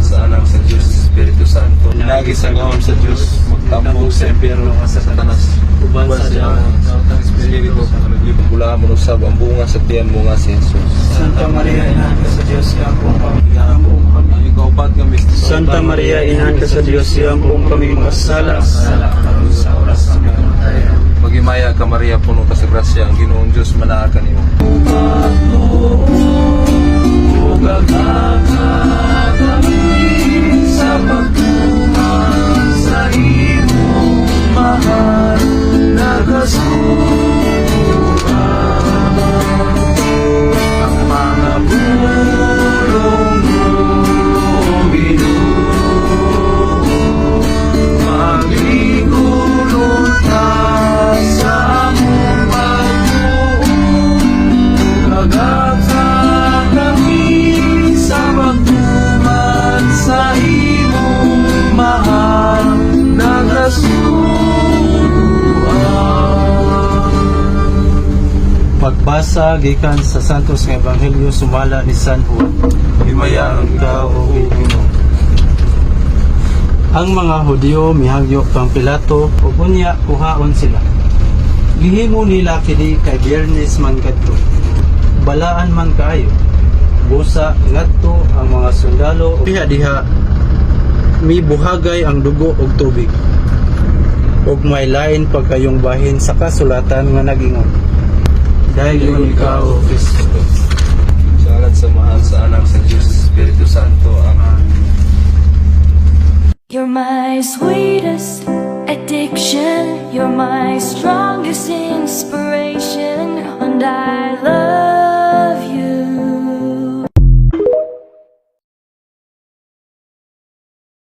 mahal sa anak sa Diyos, Espiritu Santo. Pinagi sa gawin sa Diyos, magtambog sa impyerno nga sa Satanas. Uban sa Diyan, sa Espiritu sa naglibog mula mo usab ang bunga sa tiyan mo nga si Jesus. Santa Maria, Inahan ka sa Diyos, iyang pong pamilyaambong kami. Ikaw pat kami. Santa Maria, Inahan ka sa Diyos, iyang pong kami masala. Sa oras ng kamatayan. Magimaya ka Maria, puno ka sa grasya, ang Ginoong Diyos manaa kanimo. Sa pagtuman sa imong mahal na kasuhan, ang mga bulong mo, Ginoo, maglingkulon ta sa among pagtuon, kagata kami sa pagtuman sa imong mahal na kasuhan. Pagbasa gikan sa Santos nga Ebanghelyo sumala ni San Juan. Himayaan ka o Ginoo. Ang mga Hudyo mihagyo kang Pilato ug unya kuhaon sila. Gihimo nila kini kay Biyernes man kadto. Balaan man kaayo. Busa ngadto ang mga sundalo diha mi buhagay ang dugo og tubig. Ug may lain pagkayong bahin sa kasulatan nga nagingon. Dahil yun ikaw, O Kristo. Sa ngalan sa mahal sa anak sa Diyos, Espiritu Santo. Amen. You're my sweetest addiction, you're my strongest inspiration, and I love